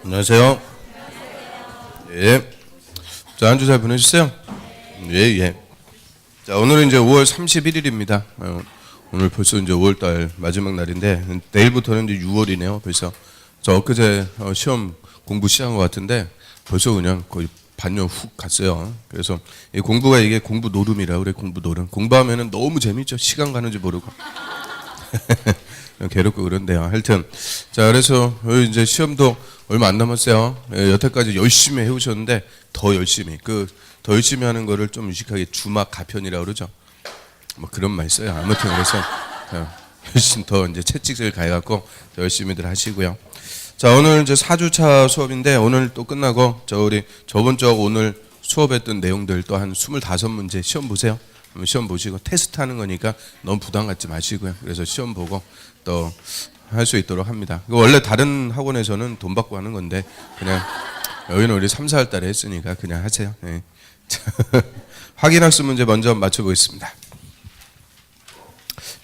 안녕하세요. 예. 자, 한 주 잘 보내셨어요? 예, 예. 자, 오늘은 이제 5월 31일입니다. 오늘 벌써 이제 5월달 마지막 날인데, 내일부터는 이제 6월이네요, 벌써. 저 엊그제 시험 공부 시작한 것 같은데, 벌써 그냥 거의 반년 훅 갔어요. 그래서 이 공부가 이게 공부 노름이라 그래, 공부 노름. 공부하면은 너무 재밌죠. 시간 가는지 모르고. 괴롭고 그런데요. 하여튼 자, 그래서 이제 시험도 얼마 안 남았어요. 여태까지 열심히 해오셨는데 더 열심히 더 열심히 하는 거를 좀 유식하게 주막 가편이라고 그러죠. 뭐 그런 말 써요. 아무튼 그래서 열심히 더 이제 채찍질 가해갖고 더 열심히들 하시고요. 자, 오늘 이제 4주차 수업인데 오늘 또 끝나고 우리 저번 주 오늘 수업했던 내용들 또 한 25문제 시험 보세요. 시험 보시고 테스트 하는 거니까 너무 부담 갖지 마시고요. 그래서 시험 보고 또 할 수 있도록 합니다. 원래 다른 학원에서는 돈 받고 하는 건데 그냥 여기는 우리 3, 4월 달에 했으니까 그냥 하세요. 네. 확인학습 문제 먼저 맞춰보겠습니다.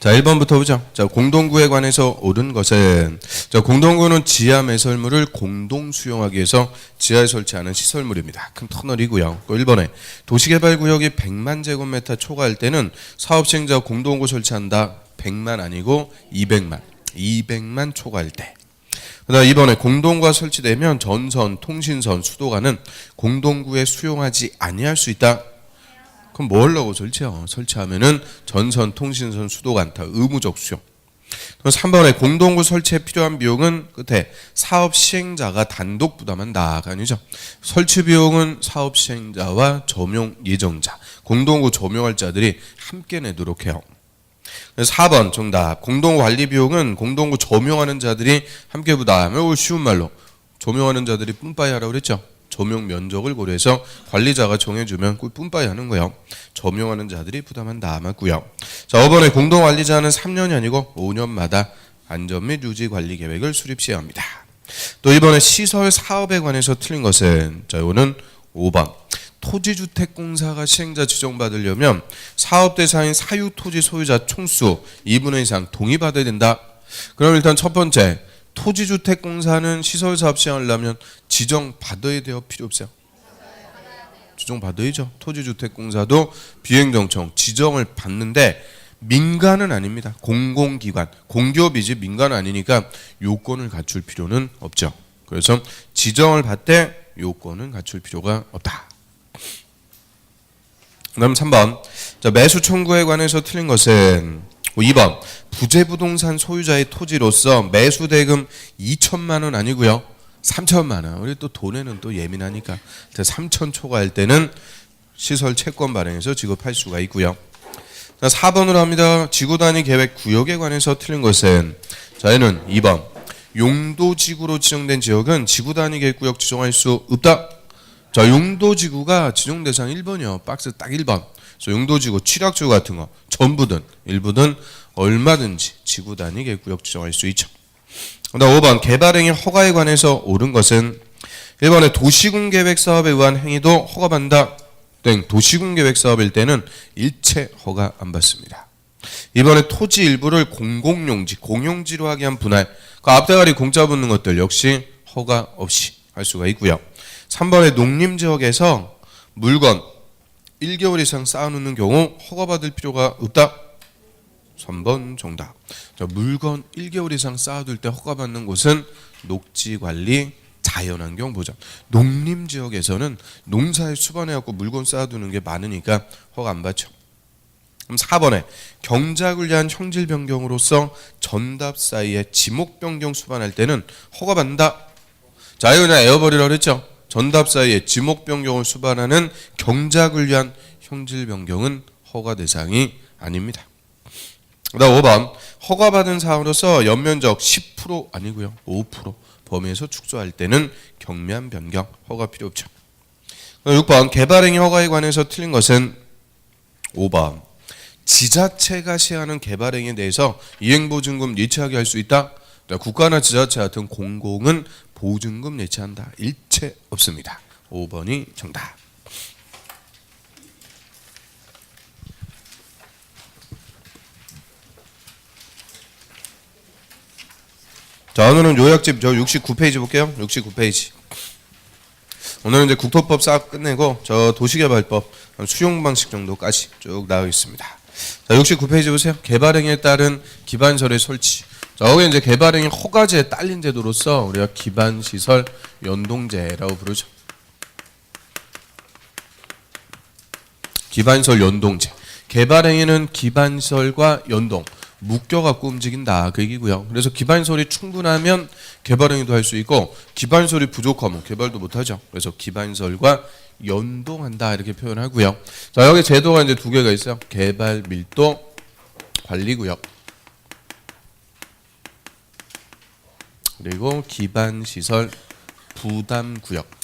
자, 1번부터 보죠. 자, 공동구에 관해서 옳은 것은, 자, 공동구는 지하 매설물을 공동 수용하기 위해서 지하에 설치하는 시설물입니다. 큰 터널이고요. 또 1번에 도시개발구역이 100만 제곱미터 초과할 때는 사업시행자 공동구 설치한다. 100만 아니고 200만 초과할 때. 그다음 2번에 공동구가 설치되면 전선, 통신선, 수도관은 공동구에 수용하지 아니할 수 있다. 그럼 뭐 하려고 설치하면은 전선, 통신선, 수도관 다 의무적 수용. 3번에 공동구 설치에 필요한 비용은 끝에 사업 시행자가 단독 부담한다가 아니죠. 설치 비용은 사업 시행자와 점용 예정자, 공동구 점용할 자들이 함께 내도록 해요. 4번 정답. 공동구 관리 비용은 공동구 점용하는 자들이 함께 부담. 이거 쉬운 말로 점용하는 자들이 뿜빠이 하라고 그랬죠. 점용 면적을 고려해서 관리자가 정해주면 그 뿜빠이 하는 거예요. 점용하는 자들이 부담한다 맞고요. 자, 5번에 공동관리자는 3년이 아니고 5년마다 안전 및 유지 관리 계획을 수립 시행합니다. 또 이번에 시설 사업에 관해서 틀린 것은, 자, 이거는 5번. 토지주택공사가 시행자 지정받으려면 사업 대상인 사유토지 소유자 총수 2분의 2 이상 동의받아야 된다. 그럼 일단 첫 번째, 토지주택공사는 시설사업 시행하려면 지정받아야 돼요? 필요 없어요? 지정받아야죠. 토지주택공사도 비행정청 지정을 받는데 민간은 아닙니다. 공공기관, 공기업이지 민간은 아니니까 요건을 갖출 필요는 없죠. 그래서 지정을 받되 요건은 갖출 필요가 없다. 그 다음 3번. 자, 매수 청구에 관해서 틀린 것은 2번. 부재부동산 소유자의 토지로서 매수 대금 2천만 원 아니고요. 3천만 원. 우리 또 돈에는 또 예민하니까 3천 초과할 때는 시설 채권 발행해서 지급할 수가 있고요. 자, 4번으로 합니다. 지구단위 계획 구역에 관해서 틀린 것은, 자, 얘는 2번. 용도지구로 지정된 지역은 지구단위 계획구역 지정할 수 없다. 자, 용도지구가 지정 대상 1번이요. 박스 딱 1번. 그래서 용도지구, 취락지구 같은 거 전부든 일부든 얼마든지 지구 단위 계획구역 지정할 수 있죠. 그다음 5번 개발행위 허가에 관해서 옳은 것은 1번에 도시군계획 사업에 의한 행위도 허가받는다. 땡. 도시군계획 사업일 때는 일체 허가 안 받습니다. 2번에 토지 일부를 공공용지, 공용지로 하게 한 분할, 그 앞대가리 공짜 붙는 것들 역시 허가 없이 할 수가 있고요. 3번에 농림지역에서 물건 1개월 이상 쌓아놓는 경우 허가받을 필요가 없다. 3번 정답. 자, 물건 1개월 이상 쌓아둘 때 허가받는 곳은 녹지관리, 자연환경 보전. 농림지역에서는 농사에 수반해갖고 물건 쌓아두는 게 많으니까 허가 안 받죠. 그럼 4번에 경작을 위한 형질 변경으로서 전답 사이에 지목 변경 수반할 때는 허가받는다. 자, 이거 그냥 에어버리라고 그랬죠. 전답 사이에 지목 변경을 수반하는 경작을 위한 형질 변경은 허가 대상이 아닙니다. 그다음 5번 허가받은 사항으로서 연면적 10% 아니고요. 5% 범위에서 축소할 때는 경면 변경 허가 필요 없죠. 6번 개발행위 허가에 관해서 틀린 것은 5번. 지자체가 시행하는 개발행위에 대해서 이행보증금 예치하게 할 수 있다. 국가나 지자체 같은 공공은 보증금 예치한다. 일체 없습니다. 5번이 정답. 자, 오늘은 요약집 저 69페이지 볼게요. 69페이지. 오늘은 이제 국토법 싹 끝내고 저 도시개발법 수용 방식 정도까지 쭉 나와 있습니다. 자, 69페이지 보세요. 개발행위에 따른 기반설의 설치. 자, 여기 이제 개발행위 허가제에 딸린 제도로서 우리가 기반시설 연동제라고 부르죠. 기반시설 연동제. 개발행위는 기반시설과 연동, 묶여갖고 움직인다. 그 얘기고요. 그래서 기반시설이 충분하면 개발행위도 할 수 있고 기반시설이 부족하면 개발도 못하죠. 그래서 기반시설과 연동한다 이렇게 표현하고요. 자, 여기 제도가 이제 두 개가 있어요. 개발 밀도 관리구역 그리고 기반시설 부담구역.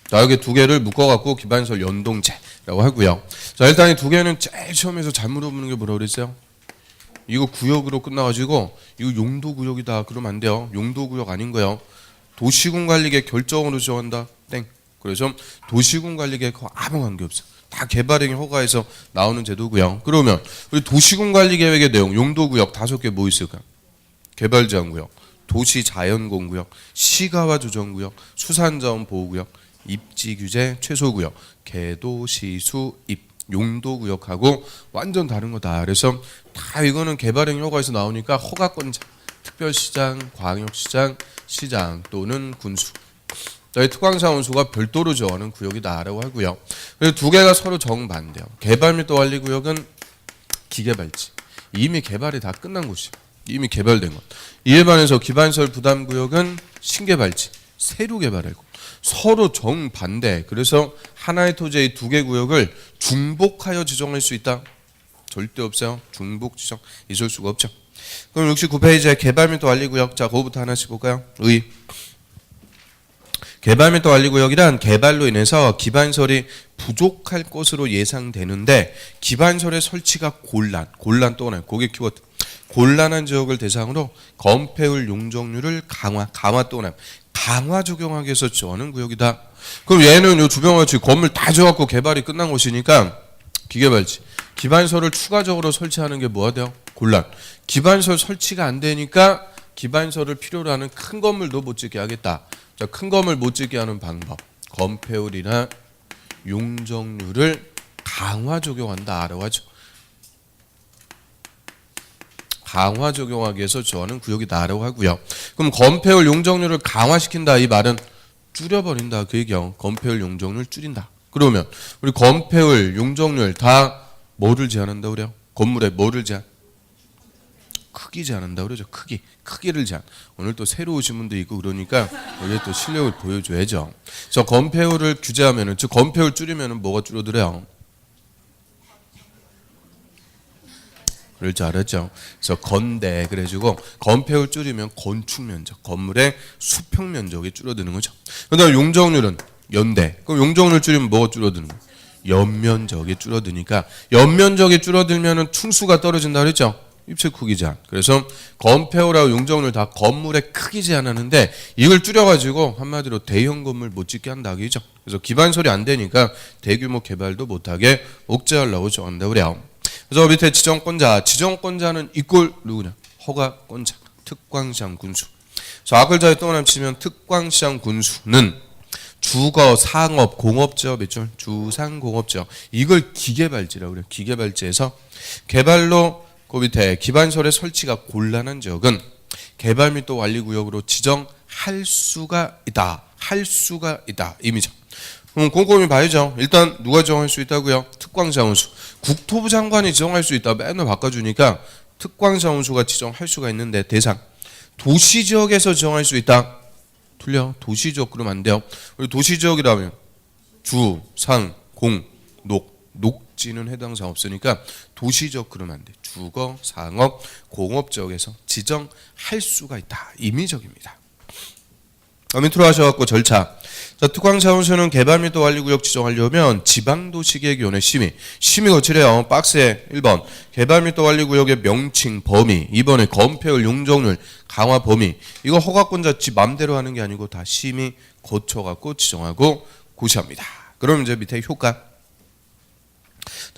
자, 여기 두 개를 묶어갖고 기반시설 연동제라고 하고요. 자, 일단 이 두 개는 제일 처음에서 잘 물어보는 게 뭐라고 그랬어요? 이거 구역으로 끝나가지고 이거 용도구역이다 그러면 안 돼요. 용도구역 아닌 거예요. 도시군관리계 결정으로 정한다. 땡. 그래서 도시군관리계획하고 아무 관계없어. 다 개발행위 허가에서 나오는 제도고요. 그러면 우리 도시군관리계획의 내용 용도구역 5개 뭐 있을까? 개발제한구역, 도시자연공구역, 시가와 조정구역, 수산자원 보호구역, 입지규제 최소구역, 개도시수 입 용도구역하고 완전 다른 거다. 그래서 다 이거는 개발행위 허가에서 나오니까 허가권자, 특별시장, 광역시장, 시장 또는 군수. 저희 특광자원수가 별도로 정하는 구역이다라고 하고요. 그리고 두 개가 서로 정반대요. 개발 및 완리구역은 기개발지. 이미 개발이 다 끝난 곳이에요. 이미 개발된 것. 이에 반해서 기반시설 부담구역은 신개발지. 새로 개발하고 서로 정반대. 그래서 하나의 토지의 두 개 구역을 중복하여 지정할 수 있다. 절대 없어요. 중복 지정 있을 수가 없죠. 그럼 69페이지에 개발 및 완리구역. 자, 그거부터 하나씩 볼까요? 개발 및 완리구역이란 개발로 인해서 기반시설이 부족할 것으로 예상되는데 기반시설의 설치가 곤란 또는 고객 키워드 곤란한 지역을 대상으로 건폐율 용적률을 강화 또는 강화 적용하기 위해서 정하는 구역이다. 그럼 얘는 요 주변같이 건물 다 지어갖고 개발이 끝난 곳이니까 기개발지. 기반시설을 추가적으로 설치하는 게 뭐가 돼요? 곤란. 기반시설 설치가 안 되니까 기반시설을 필요로 하는 큰 건물도 못 짓게 하겠다. 자, 큰 건물 못 짓게 하는 방법. 건폐율이나 용적률을 강화 적용한다라고 하죠. 강화 적용하기 위해서 정하는 구역이다라고 하고요. 그럼 건폐율 용적률을 강화시킨다 이 말은 줄여버린다 그 얘기요. 건폐율 용적률 줄인다. 그러면 우리 건폐율 용적률 다 뭐를 제한한다 그래요? 건물에 뭐를 제한? 크기 제한한다 그러죠. 크기를 제한. 오늘 또 새로 오신 분도 있고 그러니까 우리 또 실력을 보여줘야죠. 그래서 건폐율을 규제하면은 즉 건폐율 줄이면은 뭐가 줄어들어요? 그럴 줄 알았죠. 그래서 건대 그래가지고 건폐율 줄이면 건축 면적, 건물의 수평 면적이 줄어드는 거죠. 그다음 용적률은 연대. 그럼 용적률 줄이면 뭐가 줄어드는 거예요? 연면적이 줄어드니까 연면적이 줄어들면은 층수가 떨어진다 그랬죠. 입체 크기 제한. 그래서 건폐율하고 용적률 다 건물의 크기 제한하는데 이걸 줄여가지고 한마디로 대형 건물 못 짓게 한다 그죠. 그래서 기반시설이 안 되니까 대규모 개발도 못하게 억제하려고 정한다 그래요. 그래서 밑에 지정권자는 이꼴 누구냐? 허가권자, 특광시장 군수. 자, 앞글자에 또 하나 치면 특광시장 군수는 주거, 상업, 공업지역 있죠? 주상공업지역. 이걸 기개발지라고 그래요. 기개발지에서 개발로 그 밑에 기반시설의 설치가 곤란한 지역은 개발 및 또 완리구역으로 지정할 수가 있다. 임의죠. 그럼 꼼꼼히 봐야죠. 일단 누가 지정할 수 있다고요? 특광자원수. 국토부 장관이 지정할 수 있다. 맨날 바꿔주니까 특광자원수가 지정할 수가 있는데 대상. 도시지역에서 지정할 수 있다. 틀려. 도시지역 그러면 안 돼요. 우리 도시지역이라면 주, 상, 공, 녹지는 해당 사항 없으니까 도시지역 그러면 안 돼. 주거, 상업, 공업지역에서 지정할 수가 있다. 임의적입니다. 밑으로 하셔갖고 절차. 자, 특광자원수는 개발 및 완리구역 지정하려면 지방도시계획위원회 심의 거치래요. 박스에 1번 개발 및 완리구역의 명칭 범위, 2번에 건폐율 용적률 강화 범위. 이거 허가권자 지 맘대로 하는 게 아니고 다 심의 거쳐갖고 지정하고 고시합니다. 그럼 이제 밑에 효과.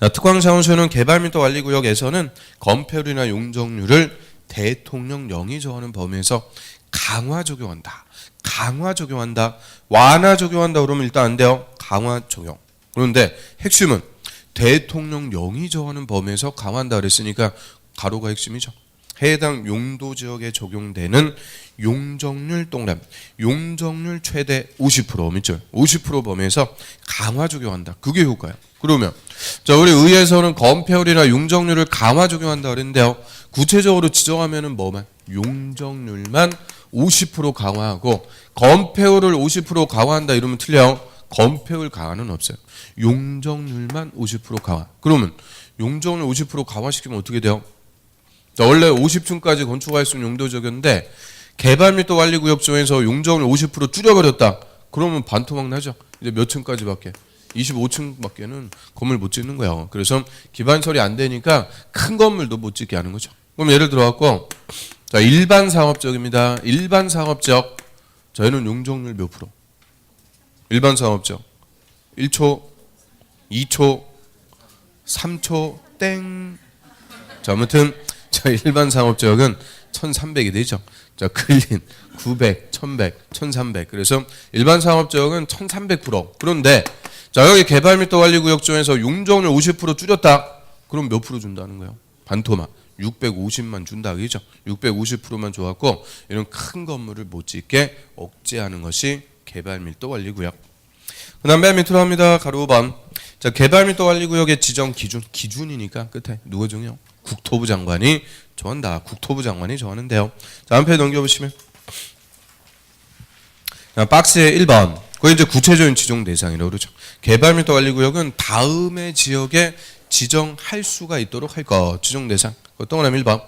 자, 특광사무소는 개발 및 관리구역에서는 건폐율이나 용적률을 대통령령이 정하는 범위에서 강화 적용한다. 강화 적용한다. 완화 적용한다 그러면 일단 안 돼요. 강화 적용. 그런데 핵심은 대통령령이 정하는 범위에서 강화한다 그랬으니까 가로가 핵심이죠. 해당 용도 지역에 적용되는 용적률 동그라미, 용적률 최대 50% 밑줄 50% 범위에서 강화 적용한다. 그게 효과예요. 그러면 자, 우리 의회에서는 건폐율이나 용적률을 강화 적용한다 그랬는데요. 구체적으로 지정하면은 뭐만? 용적률만 50% 강화하고 건폐율을 50% 강화한다 이러면 틀려요. 건폐율 강화는 없어요. 용적률만 50% 강화. 그러면 용적률 50% 강화시키면 어떻게 돼요? 원래 50층까지 건축할 수 있는 용도적이었는데 개발 및 관리구역 중에서 용적률 50% 줄여버렸다. 그러면 반토막 나죠. 이제 몇 층까지밖에? 25층밖에는 건물 못 짓는 거예요. 그래서 기반설이 안 되니까 큰 건물도 못 짓게 하는 거죠. 그럼 예를 들어 갖고 자, 일반 상업적입니다. 일반 상업적 저희는 용적률 몇 프로? 일반 상업적 1초, 2초, 3초 땡. 자, 아무튼 자, 일반 상업적은 1300이 되죠. 자, 클린 900, 1100, 1300. 그래서 일반 상업적은 1300%. 그런데 자, 여기 개발 및 관리구역 중에서 용적률 50% 줄였다. 그럼 몇 프로 준다는 거예요? 반토막 650만 준다 그죠? 650%만 줘갖고 이런 큰 건물을 못 짓게 억제하는 것이 개발 및 관리구역. 그다음 맨 밑으로 합니다. 가로 5번. 자, 개발 및 관리구역의 지정 기준이니까 끝에 누가 정해요? 국토부 장관이 정한다. 국토부 장관이 정하는데요. 자, 한 페이지 넘겨보시면 자, 박스에 1번. 그게 이제 구체적인 지정 대상이라고 그러죠. 개발 및 관리구역은 다음의 지역에 지정할 수가 있도록 할 것. 지정 대상. 동그라미 1번.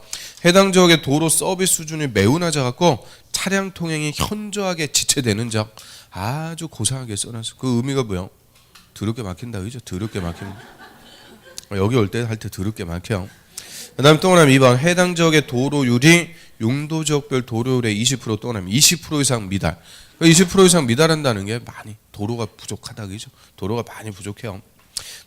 해당 지역의 도로 서비스 수준이 매우 낮아갖고 차량 통행이 현저하게 지체되는 지역. 아주 고상하게 써놨어. 그 의미가 뭐예요? 더럽게 막힌다 그죠? 더럽게 막힙니다. 여기 올 때 할 때 더럽게 막혀요. 그 다음 동그라미 2번. 해당 지역의 도로율이 용도 지역별 도로율의 20% 동그라미 20% 이상 미달. 20% 이상 미달한다는 게 많이 도로가 부족하다 그죠? 도로가 많이 부족해요.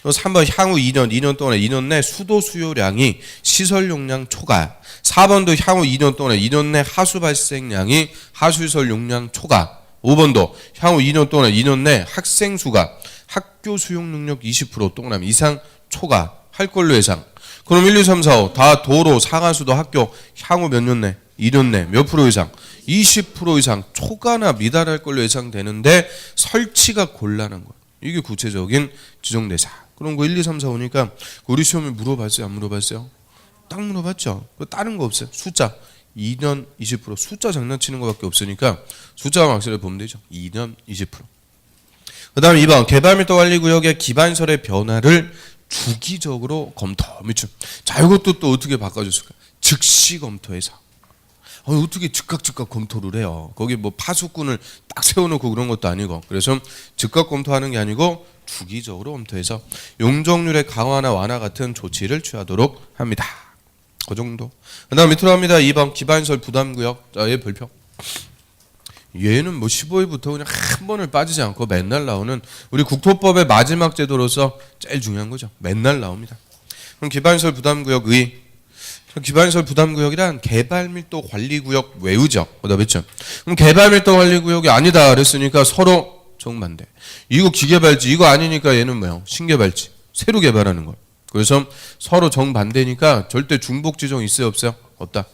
또 3번 향후 2년 동안에 2년 내 수도 수요량이 시설 용량 초과. 4번도 향후 2년 동안에 2년 내 하수 발생량이 하수시설 용량 초과. 5번도 향후 2년 동안에 2년 내 학생 수가 학교 수용 능력 20% 동그라미 이상 초과 할 걸로 예상. 그럼 1, 2, 3, 4, 5 다 도로, 상하수도, 학교 향후 몇 년 내? 2년 내 몇 프로 이상? 20% 이상 초과나 미달할 걸로 예상되는데 설치가 곤란한 거예요. 이게 구체적인 지정 대상. 그런 거 1, 2, 3, 4 오니까 우리 시험에 물어봤어요? 안 물어봤어요? 딱 물어봤죠. 다른 거 없어요. 숫자 2년 20% 숫자 장난치는 거밖에 없으니까 숫자와 막시를 보면 되죠. 2년 20%. 그 다음 2번 개발 및 관리구역의 기반설의 변화를 주기적으로 검토. 밑줄. 자, 이것도 또 어떻게 바꿔줬을까? 즉시 검토해서. 어떻게 즉각 검토를 해요? 거기 뭐 파수꾼을 딱 세워놓고 그런 것도 아니고. 그래서 즉각 검토하는 게 아니고 주기적으로 검토해서 용적률의 강화나 완화 같은 조치를 취하도록 합니다. 그 정도. 그 다음 밑으로 합니다. 2번 기반시설 부담구역. 자, 얘 별표. 얘는 뭐 15위부터 그냥 한 번을 빠지지 않고 맨날 나오는 우리 국토법의 마지막 제도로서 제일 중요한 거죠. 맨날 나옵니다. 그럼 기반시설 부담구역 의. 기반시설 부담구역이란 개발 밀도 관리구역 외우죠. 그렇죠? 그럼 개발 밀도 관리구역이 아니다 그랬으니까 서로 정반대. 이거 기계발지 이거 아니니까 얘는 뭐예요? 신개발지. 새로 개발하는 거. 그래서 서로 정반대니까 절대 중복 지정 있어요 없어요? 없다.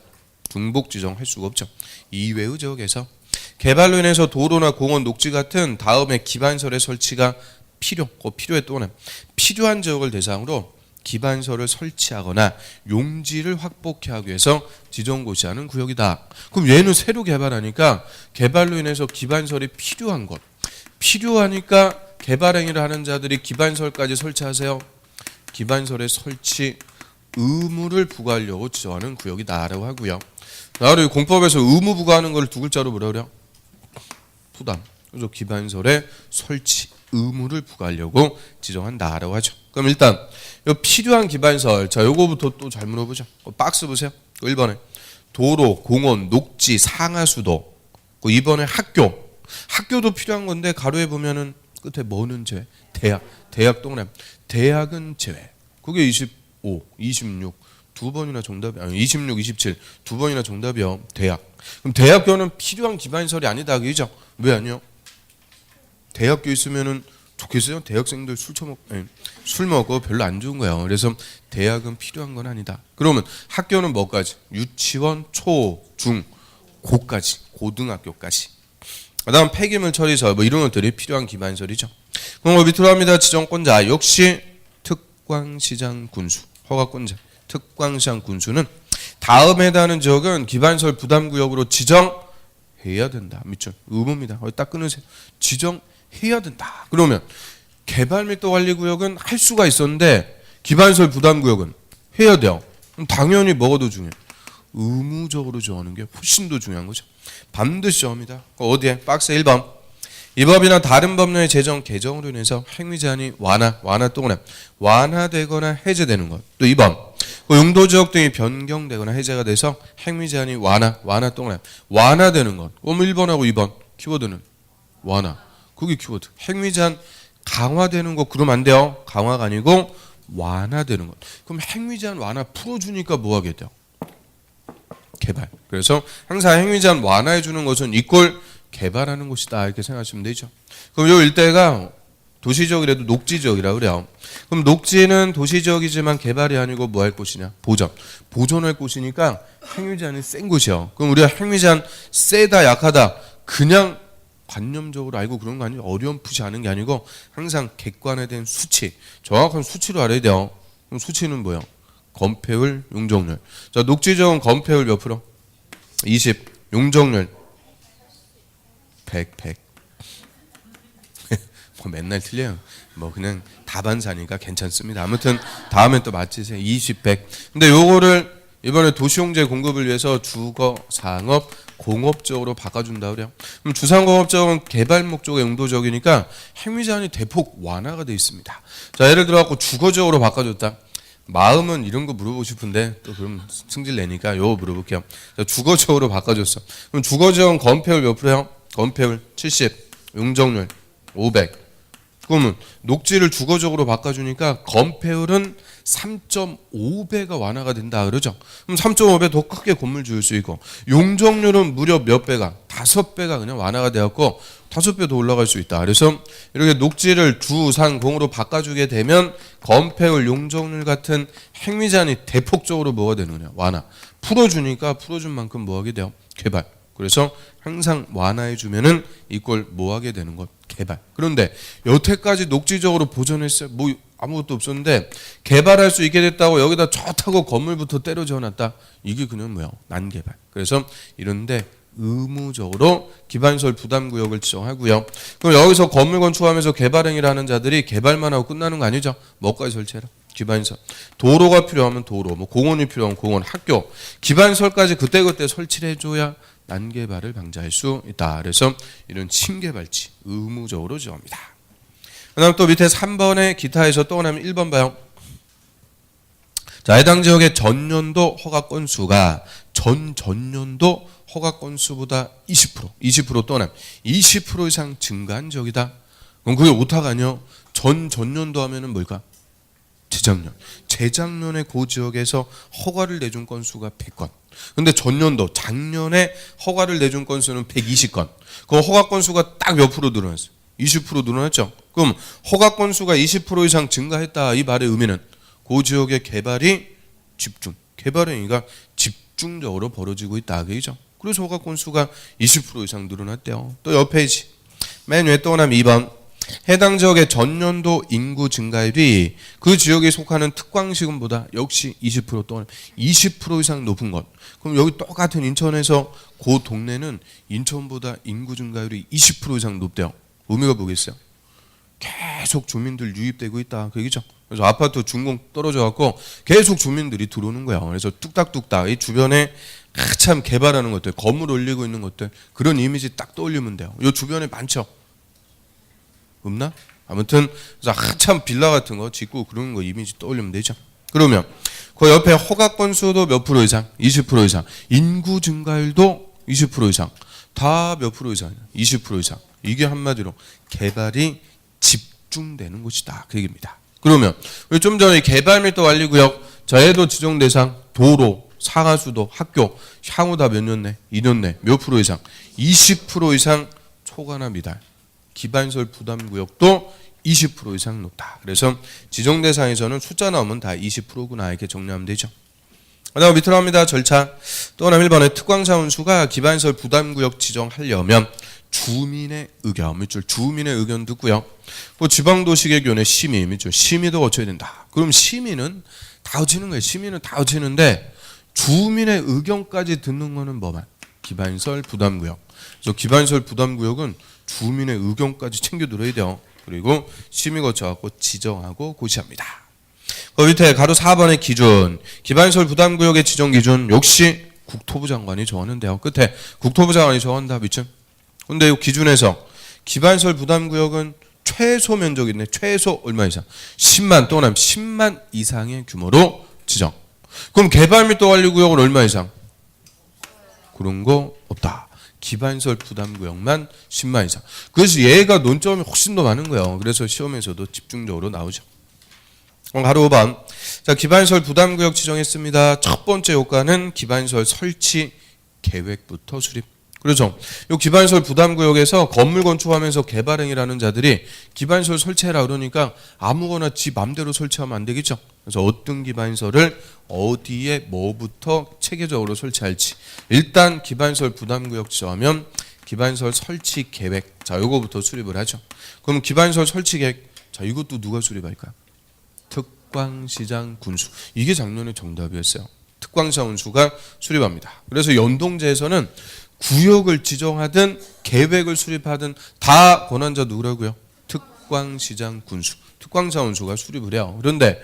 중복 지정할 수가 없죠. 이외의 지역에서 개발로 인해서 도로나 공원, 녹지 같은 다음에 기반설의 설치가 필요에 또는 필요한 지역을 대상으로 기반설을 설치하거나 용지를 확보케 하기 위해서 지정고시하는 구역이다. 그럼 얘는 새로 개발하니까 개발로 인해서 기반설이 필요한 것. 필요하니까 개발 행위를 하는 자들이 기반설까지 설치하세요. 기반설의 설치 의무를 부과하려고 지정하는 구역이다라고 하고요. 나를 공법에서 의무 부과하는 걸 두 글자로 뭐라 그래요? 부담. 그래서 기반설의 설치 의무를 부과하려고 지정한다라고 하죠. 그럼 일단 요 필요한 기반설. 자, 요거부터 또 잘 물어보죠. 박스 보세요. 1번에 도로, 공원, 녹지, 상하수도. 2번에 학교. 학교도 필요한 건데 가로에 보면은 끝에 뭐는 제외? 대학 동그라미. 대학은 제외. 그게 25, 26 두 번이나 정답이 아니 26, 27 두 번이나 정답이요. 대학. 그럼 대학교는 필요한 기반시설이 아니다 그죠? 왜 아니요? 대학교 있으면은 좋겠어요. 대학생들 술 먹고 별로 안 좋은 거예요. 그래서 대학은 필요한 건 아니다. 그러면 학교는 뭐까지? 유치원, 초, 중, 고까지, 고등학교까지. 그다음 폐기물 처리설 뭐 이런 것들이 필요한 기반시설이죠. 그럼 밑으로 합니다. 지정권자 역시 특광시장 군수, 허가권자. 특광시장 군수는 다음에 해당하는 지역은 기반시설 부담구역으로 지정해야 된다. 밑줄 의무입니다. 딱 끊으세요. 지정해야 된다. 그러면 개발 및도 관리구역은 할 수가 있었는데 기반시설 부담구역은 해야 돼요. 그럼 당연히 뭐가 더 중요해요? 의무적으로 정하는 게 훨씬 더 중요한 거죠. 반드시 정합니다. 어디에? 박스 1번. 이 법이나 다른 법령의 제정 개정으로 인해서 행위 제한이 완화되거나 해제되는 것. 또 2번. 용도 지역 등이 변경되거나 해제가 돼서 행위 제한이 완화되는 것. 그럼 1번하고 2번 키워드는 완화. 그게 키워드. 행위 제한 강화되는 것 그러면 안 돼요. 강화가 아니고 완화되는 것. 그럼 행위 제한 완화 풀어주니까 뭐 하게 돼요? 개발. 그래서 항상 행위 제한 완화해 주는 것은 이꼴 개발하는 곳이다 이렇게 생각하시면 되죠. 그럼 요 일대가 도시지역이라도 녹지지역이라고 그래요. 그럼 녹지는 도시지역이지만 개발이 아니고 뭐 할 곳이냐? 보존할 곳이니까 행위 제한이 센 곳이요. 그럼 우리가 행위 제한 세다 약하다 그냥 관념적으로 알고 그런 거 아니에요. 어렴풋이 아는 게 아니고 항상 객관화된 수치, 정확한 수치로 알아야 돼요. 그럼 수치는 뭐예요? 건폐율, 용적률. 자, 녹지지역은 건폐율 몇 프로? 20. 용적률 100. 뭐 맨날 틀려요. 뭐 그냥 다반사니까 괜찮습니다. 아무튼 다음엔 또 맞히세요. 20, 100. 근데 요거를 이번에 도시용재 공급을 위해서 주거, 상업, 공업적으로 바꿔준다 그래요. 그럼 주상공업적은 개발 목적의 용도적이니까 행위 제한이 대폭 완화가 돼 있습니다. 자, 예를 들어 갖고 주거적으로 바꿔줬다. 마음은 이런 거 물어보고 싶은데 또 그럼 승질 내니까 요거 물어볼게요. 자, 주거적으로 바꿔줬어. 그럼 주거지역은 건폐율 몇 프로요? 건폐율 70, 용적률 500. 그러면 녹지를 주거적으로 바꿔주니까 건폐율은 3.5배가 완화가 된다 그러죠. 그럼 3.5배 더 크게 건물 지을 수 있고 용적률은 무려 몇 배가? 5배가 그냥 완화가 되었고 5배 더 올라갈 수 있다. 그래서 이렇게 녹지를 주, 상, 공으로 바꿔주게 되면 건폐율, 용적률 같은 행위 제한이 대폭적으로 뭐가 되는 거냐? 완화. 풀어주니까 풀어준 만큼 뭐 하게 돼요? 개발. 그래서 항상 완화해 주면은 이걸 뭐 하게 되는 것? 개발. 그런데 여태까지 녹지적으로 보존했어요. 뭐 아무것도 없었는데 개발할 수 있게 됐다고 여기다 좋다고 건물부터 때려 지어놨다. 이게 그냥 뭐야? 난개발. 그래서 이런데 의무적으로 기반시설 부담구역을 지정하고요. 그럼 여기서 건물 건축하면서 개발 행위를 하는 자들이 개발만 하고 끝나는 거 아니죠? 뭐까지 설치해라? 기반시설. 도로가 필요하면 도로, 뭐 공원이 필요하면 공원, 학교. 기반시설까지 그때그때 설치를 해줘야 난개발을 방지할 수 있다. 그래서 이런 침개발지 의무적으로 지정합니다. 그 다음 또 밑에 3번에 기타에서 또 하면 1번 봐요. 자, 해당 지역의 전년도 허가 건수가 전년도 허가 건수보다 20% 또는 20% 이상 증가한 지역이다. 그럼 그게 오타가 아니요. 전년도 하면은 뭘까? 재작년에 그 지역에서 허가를 내준 건수가 100건. 근데 전년도 작년에 허가를 내준 건수는 120건. 그럼 허가 건수가 딱 몇 프로 늘어났어요? 20% 늘어났죠. 그럼 허가 건수가 20% 이상 증가했다. 이 말의 의미는 그 지역의 개발이 개발 행위가 집중적으로 벌어지고 있다. 그죠? 그래서 허가 건수가 20% 이상 늘어났대요. 또 옆 페이지. 맨 위에 또 하나 2번. 해당 지역의 전년도 인구 증가율이 그 지역에 속하는 특광시군보다 역시 20% 또는 20% 이상 높은 것. 그럼 여기 똑같은 인천에서 그 동네는 인천보다 인구 증가율이 20% 이상 높대요. 의미가 뭐겠어요? 계속 주민들 유입되고 있다. 그얘기죠. 그래서 아파트 준공 떨어져 갖고 계속 주민들이 들어오는 거예요. 그래서 뚝딱뚝딱 이 주변에 한참 개발하는 것들, 건물 올리고 있는 것들 그런 이미지 딱 떠올리면 돼요. 이 주변에 많죠. 없나? 아무튼 그래서 한참 빌라 같은 거 짓고 그런 거 이미지 떠올리면 되죠. 그러면 그 옆에 허가 건수도 몇 프로 이상? 20% 이상. 인구 증가율도 20% 이상. 다 몇 프로 이상? 20% 이상. 이게 한마디로 개발이 집중되는 곳이다. 그 얘기입니다. 그러면 우리 좀 전에 개발 및 완리구역 저해도 지정 대상 도로, 상하수도, 학교 향후 다 몇 년 내? 2년 내 몇 프로 이상? 20% 이상 초과나 미달. 기반시설 부담구역도 20% 이상 높다. 그래서 지정 대상에서는 숫자 나오면 다 20%구나 이렇게 정리하면 되죠. 그다음 밑으로 합니다. 절차. 또 하나 1번에 특광사원수가 기반시설 부담구역 지정하려면 주민의 의견, 밑줄 주민의 의견 듣고요. 그 지방도시계획위원회 심의, 밑줄 심의도 거쳐야 된다. 그럼 심의는 다 거치는 거예요. 심의는 다 거치는데 주민의 의견까지 듣는 거는 뭐만? 기반시설 부담구역. 그래서 기반시설 부담구역은 주민의 의견까지 챙겨 들어야 돼요. 그리고 심의 거쳐갖고 지정하고 고시합니다. 그 밑에 가로 4번의 기준, 기반시설 부담구역의 지정 기준 역시 국토부 장관이 정하는데요. 끝에 국토부 장관이 정한다. 밑줄. 근데 이 기준에서 기반시설 부담구역은 최소 면적인데 최소 얼마 이상? 10만 또는 10만 이상의 규모로 지정. 그럼 개발 및 완리구역은 얼마 이상? 그런 거 없다. 기반시설 부담구역만 10만 이상. 그래서 얘가 논점이 훨씬 더 많은 거예요. 그래서 시험에서도 집중적으로 나오죠. 가로 5번. 자, 기반시설 부담구역 지정했습니다. 첫 번째 효과는 기반시설 설치 계획부터 수립. 그렇죠. 이 기반시설 부담구역에서 건물 건축하면서 개발행위라는 자들이 기반시설 설치해라 그러니까 아무거나 지 맘대로 설치하면 안 되겠죠. 그래서 어떤 기반시설을 어디에 뭐부터 체계적으로 설치할지 일단 기반시설 부담구역 지정하면 기반시설 설치 계획, 자 요거부터 수립을 하죠. 그럼 기반시설 설치 계획, 자 이것도 누가 수립할까요? 특광시장 군수. 이게 작년에 정답이었어요. 특광시장 군수가 수립합니다. 그래서 연동제에서는 구역을 지정하든 계획을 수립하든 다 권한자 누구라고요? 특광시장 군수, 특광시장 군수가 수립을 해요. 그런데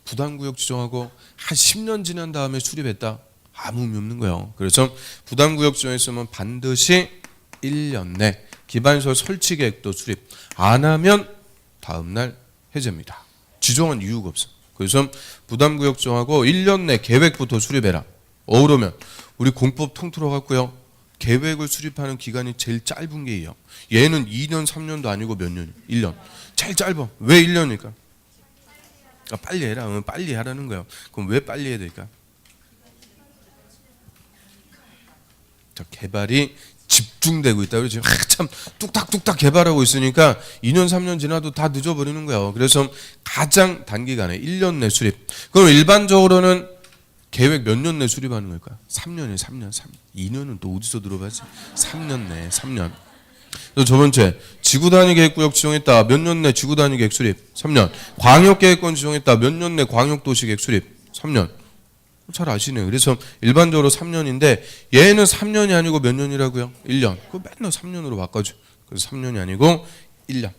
부담구역 지정하고 한 10년 지난 다음에 수립했다? 아무 의미 없는 거예요. 그래서 부담구역 지정했으면 반드시 1년 내 기반시설 설치 계획도 수립 안 하면 다음날 해제입니다. 지정한 이유가 없어. 그래서 부담구역 지정하고 1년 내 계획부터 수립해라. 그러면 우리 공법 통틀어 갖고요. 계획을 수립하는 기간이 제일 짧은 게 얘는 2년 3년도 아니고 몇 년이에요? 1년. 제일 짧아. 왜 1년일까? 빨리 해라. 빨리 하라는 거예요. 그럼 왜 빨리 해야 될까? 자, 개발이 집중되고 있다. 그래서 지금 한참 뚝딱뚝딱 개발하고 있으니까 2년 3년 지나도 다 늦어버리는 거예요. 그래서 가장 단기간에 1년 내 수립. 그럼 일반적으로는 계획 몇 년 내 수립하는 걸까요? 3년이에요. 3년. 2년은 또 어디서 들어봤지? 3년 내 3년. 두 번째, 지구단위계획구역 지정했다. 몇 년 내 지구단위계획 수립? 3년. 광역계획권 지정했다. 몇 년 내 광역도시계획 수립? 3년. 잘 아시네요. 그래서 일반적으로 3년인데 얘는 3년이 아니고 몇 년이라고요? 1년. 그거 맨날 3년으로 바꿔줘. 그래서 3년이 아니고 1년.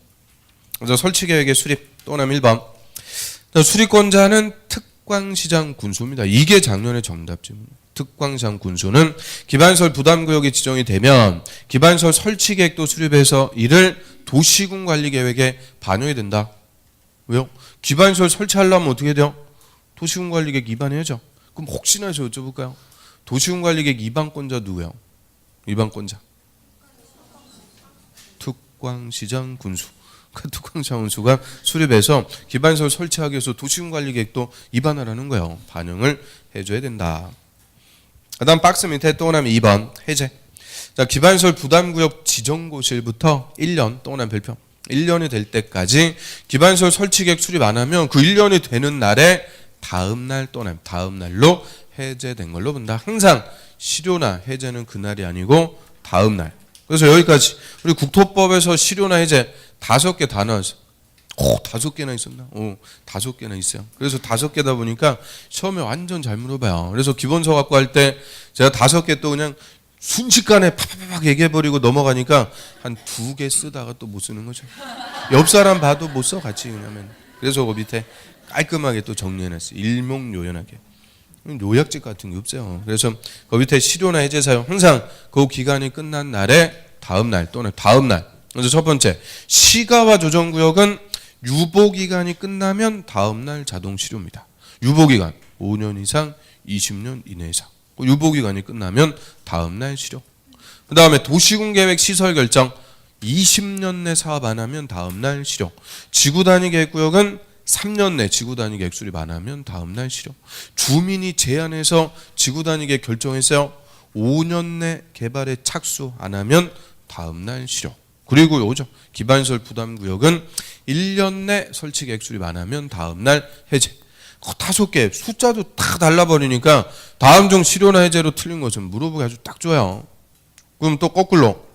그래서 설치계획의 수립. 또 하나 1번. 수립권자는 특광시장 군수입니다. 이게 작년의 정답 질문. 특광시장 군수는 기반시설 부담구역이 지정이 되면 기반시설 설치 계획도 수립해서 이를 도시군 관리 계획에 반영해야 된다. 왜요? 기반시설 설치하려면 어떻게 돼요? 도시군 관리 계획 위반해야죠. 그럼 혹시나 저 여쭤볼까요? 도시군 관리 계획 위반권자 누구예요? 위반권자. 특광시장 군수. 특광시장 군수가 수립해서 기반시설 설치하기 위해서 도시군 관리 계획도 위반하라는 거예요. 반영을 해줘야 된다. 그 다음 박스 밑에 또 하나 2번 해제. 자, 기반시설 부담구역 지정고실부터 1년 또 하나 별표 1년이 될 때까지 기반시설 설치계획 수립 안 하면 그 1년이 되는 날에 다음날 또는 다음날로 해제된 걸로 본다. 항상 실효나 해제는 그날이 아니고 다음날. 그래서 여기까지 우리 국토법에서 실효나 해제 5개 다 나왔어. 5개나 있었나? 5개나 있어요. 그래서 5개다 보니까 시험에 완전 잘 물어봐요. 그래서 기본서 갖고 할 때 제가 5개 또 그냥 순식간에 팍팍팍 얘기해버리고 넘어가니까 한 2개 쓰다가 또 못 쓰는 거죠. 옆 사람 봐도 못 써 같이 그러면. 그래서 그 밑에 깔끔하게 또 정리해놨어요. 일목요연하게. 요약집 같은 게 없어요. 그래서 그 밑에 실효나 해제 사용 항상 그 기간이 끝난 날에 다음날 또는 다음날. 그래서 첫 번째 시가와 조정구역은 유보기간이 끝나면 다음날 자동 실효입니다. 유보기간 5년 이상 20년 이내 이상. 유보기간이 끝나면 다음날 실효. 그 다음에 도시군계획 시설 결정 20년 내 사업 안 하면 다음날 실효. 지구단위 계획구역은 3년 내 지구단위 계획 수립 안 하면 다음날 실효. 주민이 제안해서 지구단위 계획 결정했어요. 5년 내 개발에 착수 안 하면 다음날 실효. 그리고 요죠. 기반시설 부담구역은 1년 내 설치 계획 수립 안 하면 다음날 해제. 5개 숫자도 다 달라버리니까 다음 중 실효나 해제로 틀린 것은 물어보기 아주 딱 좋아요. 그럼 또 거꾸로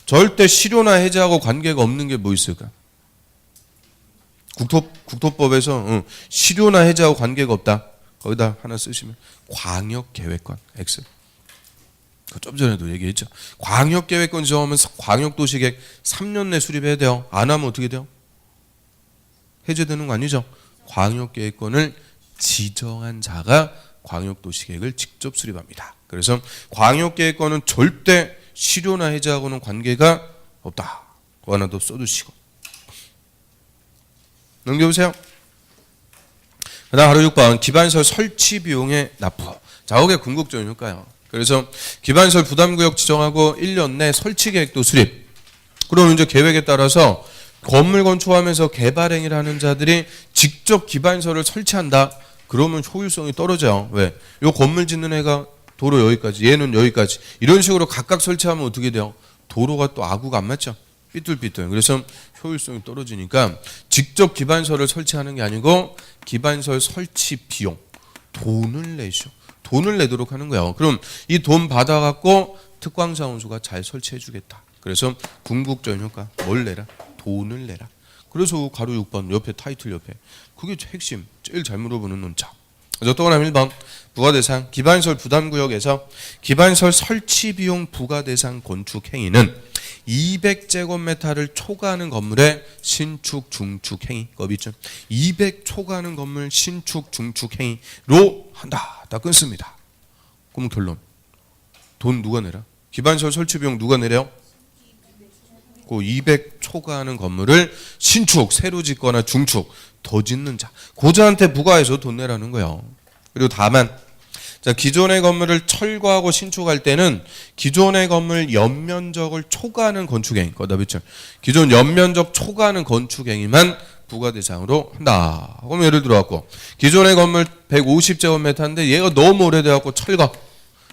절대 실효나 해제하고 관계가 없는 게 뭐 있을까? 국토법에서 실효나 해제하고 관계가 없다. 거기다 하나 쓰시면 광역계획권 X. 좀 전에도 얘기했죠. 광역계획권 지정하면 광역도시계획 3년 내 수립해야 돼요. 안 하면 어떻게 돼요? 해제되는 거 아니죠? 광역계획권을 지정한 자가 광역도시계획을 직접 수립합니다. 그래서 광역계획권은 절대 실효나 해제하고는 관계가 없다. 그거 하나 더 써두시고 넘겨보세요. 그 다음 바로 6번 기반시설 설치 비용의 납부. 자, 이게 궁극적인 효과예요. 그래서 기반시설 부담구역 지정하고 1년 내 설치 계획도 수립. 그럼 이제 계획에 따라서 건물 건축하면서 개발 행위를 하는 자들이 직접 기반시설을 설치한다. 그러면 효율성이 떨어져요. 왜? 요 건물 짓는 애가 도로 여기까지, 얘는 여기까지. 이런 식으로 각각 설치하면 어떻게 돼요? 도로가 또 아구가 안 맞죠? 삐뚤삐뚤. 그래서 효율성이 떨어지니까 직접 기반시설을 설치하는 게 아니고 기반시설 설치 비용, 돈을 내죠. 돈을 내도록 하는 거예요. 그럼 이 돈 받아갖고 특광자원수가 잘 설치해 주겠다. 그래서 궁극적인 효과, 뭘 내라? 돈을 내라. 그래서 가로 6번 옆에 타이틀 옆에 그게 핵심, 제일 잘 물어보는 논자. 또 하나 1번 부가대상 기반시설 부담구역에서 기반시설 설치 비용 부가대상 건축 행위는 200제곱미터를 초과하는 건물의 신축 중축 행위 겁이죠. 200 초과하는 건물 신축 중축 행위로 한다. 다 끊습니다. 그럼 결론. 돈 누가 내라? 기반시설 설치 비용 누가 내려요? 그 200 초과하는 건물을 신축 새로 짓거나 중축 더 짓는 자. 고자한테 부과해서 돈 내라는 거예요. 그리고 다만 자, 기존의 건물을 철거하고 신축할 때는 기존의 건물 연면적을 초과하는 건축행위, 거다 그렇죠? 기존 연면적 초과하는 건축행위만 부과 대상으로 한다. 그럼 예를 들어갖고 기존의 건물 150제곱미터인데 얘가 너무 오래돼갖고 철거.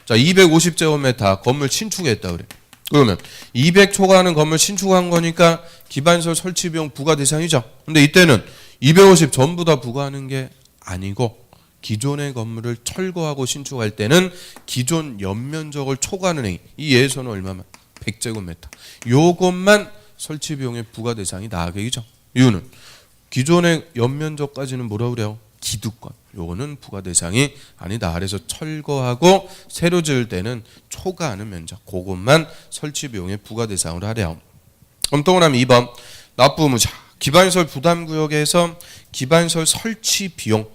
자, 250제곱미터 건물 신축했다 그래. 그러면 200 초과하는 건물 신축한 거니까 기반시설 설치 비용 부과 대상이죠. 근데 이때는 250 전부 다 부과하는 게 아니고. 기존의 건물을 철거하고 신축할 때는 기존 연면적을 초과하는 행위. 이 예에서는 얼마만? 100제곱미터. 요것만 설치 비용의 부과 대상이 나가겠죠. 이유는 기존의 연면적까지는 뭐라 그래요? 기득권. 요거는 부과 대상이 아니다. 그래서 철거하고 새로 지을 때는 초과하는 면적. 그것만 설치 비용의 부과 대상으로 하래요. 그럼 또 그러면 2번 납부 의무자. 기반시설 부담구역에서 기반시설 설치 비용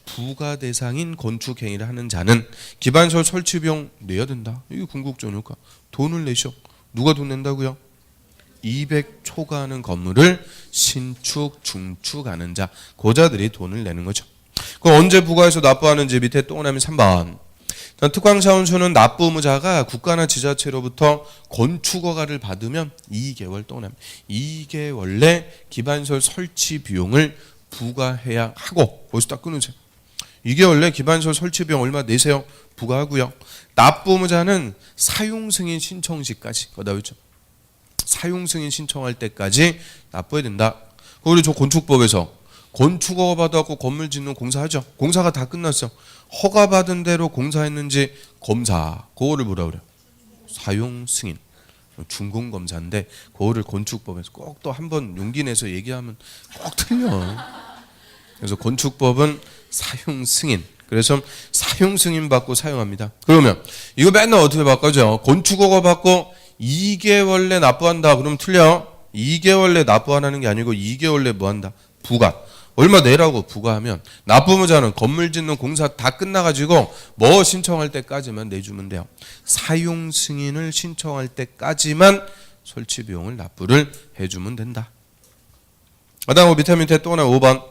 부가 대상인 건축 행위를 하는 자는 기반시설 설치 비용 내야 된다. 이게 궁극적인 효과. 돈을 내셔. 누가 돈 낸다고요? 200 초과하는 건물을 신축, 중축하는 자. 고자들이 돈을 내는 거죠. 그럼 언제 부과해서 납부하는지 밑에 또 오나면 3번. 특광자원수는 납부 의무자가 국가나 지자체로부터 건축허가를 받으면 2개월 동안 2개월 내 기반시설 설치 비용을 부과해야 하고 거기서 딱 끊으세요. 2개월 내 기반시설 설치 비용 얼마 내세요? 부과하고요. 납부 의무자는 사용 승인 신청 시까지 거다 그렇죠? 사용 승인 신청할 때까지 납부해야 된다. 그리고 저 건축법에서 건축허가 받아갖고 건물 짓는 공사하죠. 공사가 다 끝났어. 허가 받은 대로 공사했는지 검사. 그거를 뭐라 그래요? 사용 승인. 준공검사인데 그거를 건축법에서 꼭 또 한 번 용기 내서 얘기하면 꼭 틀려. 그래서 건축법은 사용 승인. 그래서 사용 승인 받고 사용합니다. 그러면 이거 맨날 어떻게 바꿔줘? 건축허가 받고 2개월 내 납부한다. 그럼 틀려. 2개월 내 납부 안 하는 게 아니고 2개월 내 뭐 한다? 부과. 얼마 내라고 부과하면 납부 의무자는 건물 짓는 공사 다 끝나가지고 뭐 신청할 때까지만 내주면 돼요. 사용 승인을 신청할 때까지만 설치 비용을 납부를 해주면 된다. 그다음 밑에 또 하나 5번.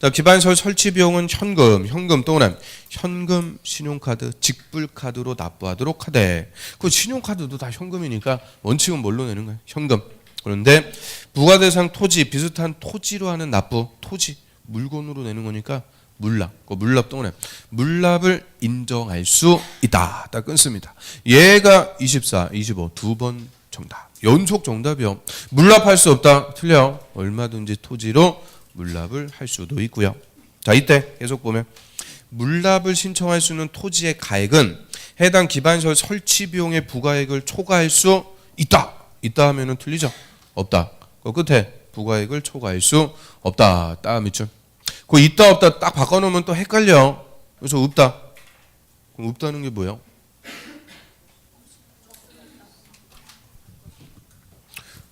자, 기반시설 설치 비용은 현금 또 하나 현금, 신용카드, 직불카드로 납부하도록 하되. 그 신용카드도 다 현금이니까 원칙은 뭘로 내는 거예요? 현금. 그런데 부과대상 토지, 비슷한 토지로 하는 납부, 토지 물건으로 내는 거니까 물납, 물납 동원해. 물납을 인정할 수 있다. 딱 끊습니다. 얘가 24, 25 두 번 정답. 연속 정답이요. 물납할 수 없다. 틀려. 얼마든지 토지로 물납을 할 수도 있고요. 자, 이때 계속 보면 물납을 신청할 수 있는 토지의 가액은 해당 기반시설 설치 비용의 부과액을 초과할 수 있다. 있다 하면은 틀리죠. 없다. 그 끝에 부과액을 초과할 수 없다. 딱 밑줄. 그 있다 없다 딱 바꿔놓으면 또 헷갈려. 그래서 없다. 그럼 없다는 게 뭐예요?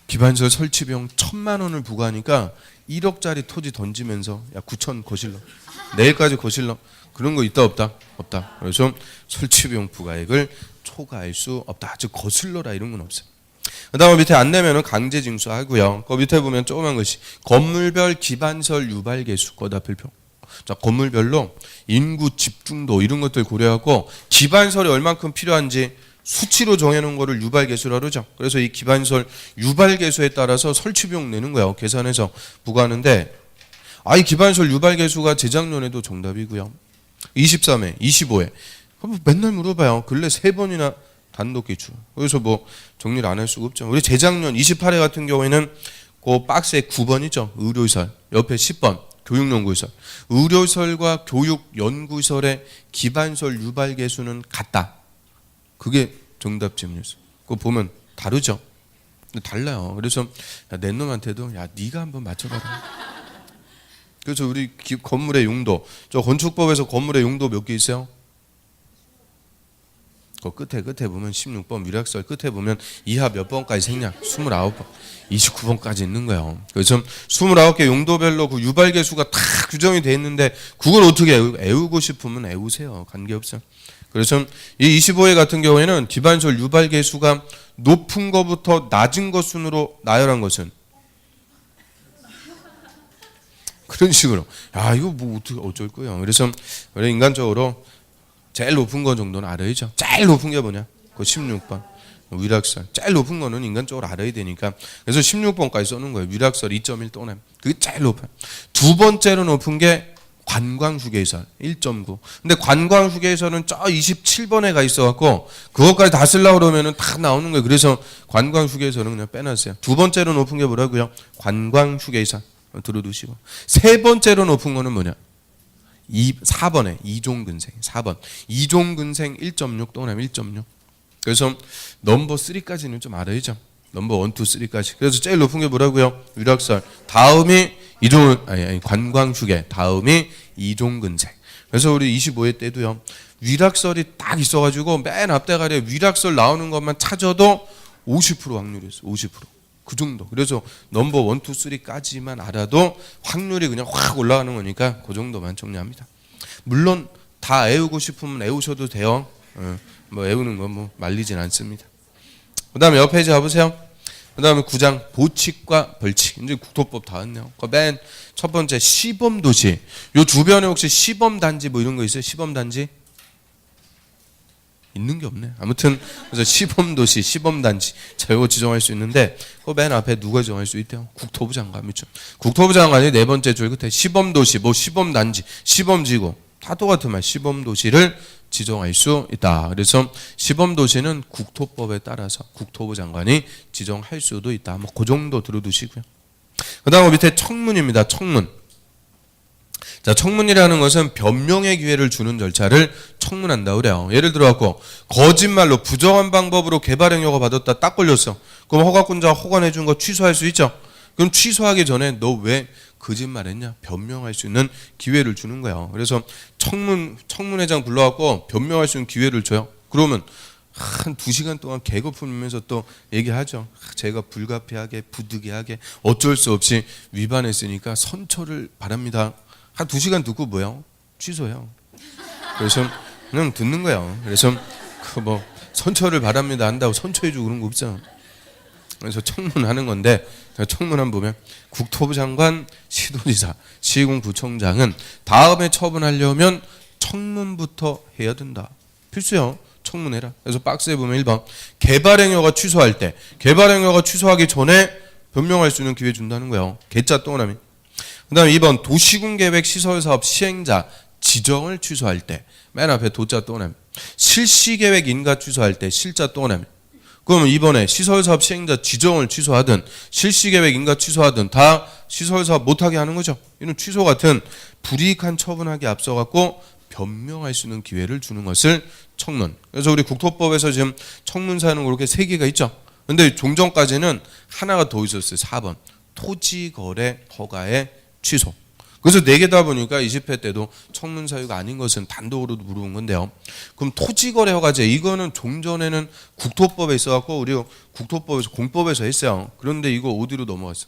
기반시설 설치 비용 1,000만 원을 부과하니까 1억짜리 토지 던지면서 야 9천 거실러. 내일까지 거실러. 그런 거 있다 없다? 없다. 그래서 설치 비용 부과액을 초과할 수 없다. 즉 거슬러라 이런 건 없어요. 그 다음에 밑에 안 내면은 강제 징수하고요. 그 밑에 보면 조그만 것이 건물별 기반시설 유발 개수 거다 필표. 자, 건물별로 인구 집중도 이런 것들 고려하고 기반시설이 얼만큼 필요한지 수치로 정해놓은 거를 유발 개수라 그러죠. 그래서 이 기반시설 유발 개수에 따라서 설치 비용 내는 거예요. 계산해서 부과하는데 이 기반시설 유발 개수가 재작년에도 정답이고요. 23회, 25회. 맨날 물어봐요. 근래 3번이나 단독 기출. 그래서 뭐 정리를 안 할 수가 없죠. 우리 재작년 28회 같은 경우에는 그 박스에 9번이죠. 의료시설. 옆에 10번. 교육연구시설. 의료시설과 교육연구시설의 기반시설 유발 개수는 같다. 그게 정답 질문이었어요. 그거 보면 다르죠. 달라요. 그래서 낸 놈한테도 야 네가 한번 맞춰봐라. 그래서 우리 건물의 용도. 저 건축법에서 건물의 용도 몇 개 있어요? 그 끝에 보면 16번 위락설 끝에 보면 이하 몇 번까지 생략 29번 29번까지 있는 거예요. 그래서 29개 용도별로 그 유발 개수가 다 규정이 돼 있는데 그걸 어떻게 애우고 싶으면 애우세요. 관계없어요. 그래서 이 25회 같은 경우에는 기반시설 유발 개수가 높은 것부터 낮은 것 순으로 나열한 것은 그런 식으로 야 이거 뭐 어떻게 어쩔 거예요. 그래서 원래 인간적으로 제일 높은 거 정도는 알아야죠. 제일 높은 게 뭐냐? 그 16번 위락설. 제일 높은 거는 인간적으로 알아야 되니까. 그래서 16번까지 써놓은 거예요. 위락설 2.1 또는 그게 제일 높아요. 두 번째로 높은 게 관광휴게시설 1.9. 근데 관광휴게시설은 저 27번에 가 있어갖고 그것까지 다 쓰려고 그러면은 다 나오는 거예요. 그래서 관광휴게시설은 그냥 빼놨어요. 두 번째로 높은 게 뭐라고요? 관광휴게시설. 들어두시고. 세 번째로 높은 거는 뭐냐? 4번에 이종근생 4번 이종근생 1.6 또는 1.6. 그래서 넘버 3까지는 좀 알아야죠. 넘버 1, 2, 3까지. 그래서 제일 높은 게 뭐라고요? 위락설. 다음이 관광휴게. 다음이 이종근생. 그래서 우리 25회 때도요. 위락설이 딱 있어가지고 맨 앞대가리에 위락설 나오는 것만 찾아도 50% 확률이었어. 50%. 그 정도. 그래서 넘버 1, 2, 3까지만 알아도 확률이 그냥 확 올라가는 거니까 그 정도만 정리합니다. 물론 다 애우고 싶으면 애우셔도 돼요. 뭐 애우는 건 뭐 말리진 않습니다. 그 다음에 옆 페이지 가보세요. 그 다음에 9장 보칙과 벌칙. 이제 국토법 다 왔네요. 그 맨 첫 번째 시범도시. 요 주변에 혹시 시범단지 뭐 이런 거 있어요? 시범단지? 있는 게 없네. 아무튼 그래서 시범도시, 시범단지 자 이거 지정할 수 있는데 그 맨 앞에 누가 지정할 수 있대요? 국토부 장관이죠. 국토부 장관이 네 번째 줄 끝에 시범도시, 뭐 시범단지, 시범지구 다 똑같은 말. 시범도시를 지정할 수 있다. 그래서 시범도시는 국토법에 따라서 국토부 장관이 지정할 수도 있다. 뭐 그 정도 들어두시고요. 그 다음 밑에 청문입니다. 청문. 자, 청문이라는 것은 변명의 기회를 주는 절차를 청문한다 그래요. 예를 들어갖고 거짓말로 부정한 방법으로 개발행위가 받았다 딱 걸렸어. 그럼 허가권자가 허가해 준 거 취소할 수 있죠. 그럼 취소하기 전에 너 왜 거짓말했냐 변명할 수 있는 기회를 주는 거예요. 그래서 청문회장 불러갖고 변명할 수 있는 기회를 줘요. 그러면 한 2시간 동안 개거품이면서 또 얘기하죠. 제가 불가피하게 부득이하게 어쩔 수 없이 위반했으니까 선처를 바랍니다. 한 2시간 듣고 뭐요? 취소해요. 그래서 그냥 듣는 거예요. 그래서 그 뭐 선처를 바랍니다 한다고 선처해주고 그런 거 없잖아. 그래서 청문하는 건데 청문안 보면 국토부 장관, 시도지사, 시공구청장은 다음에 처분하려면 청문부터 해야 된다. 필수요. 청문해라. 그래서 박스에 보면 1번 개발행위가 취소할 때 개발행위가 취소하기 전에 변명할 수 있는 기회 준다는 거예요. 개짜 또나미. 그다음 2번 도시군계획 시설사업 시행자 지정을 취소할 때 맨 앞에 도자 또나미. 실시계획 인가 취소할 때 실자 또나미. 그러면 이번에 시설사업 시행자 지정을 취소하든 실시계획 인가 취소하든 다 시설사업 못하게 하는 거죠. 이는 취소 같은 불이익한 처분하기 앞서 갖고 변명할 수 있는 기회를 주는 것을 청문. 그래서 우리 국토법에서 지금 청문사는 그렇게 3개가 있죠. 근데 종전까지는 하나가 더 있었어요. 4번 토지거래 허가의 취소. 그래서 4개다 보니까 20회 때도 청문 사유가 아닌 것은 단독으로도 물어본 건데요. 그럼 토지거래 허가제 이거는 종전에는 국토법에 있어갖고 우리 국토법에서 공법에서 했어요. 그런데 이거 어디로 넘어갔어?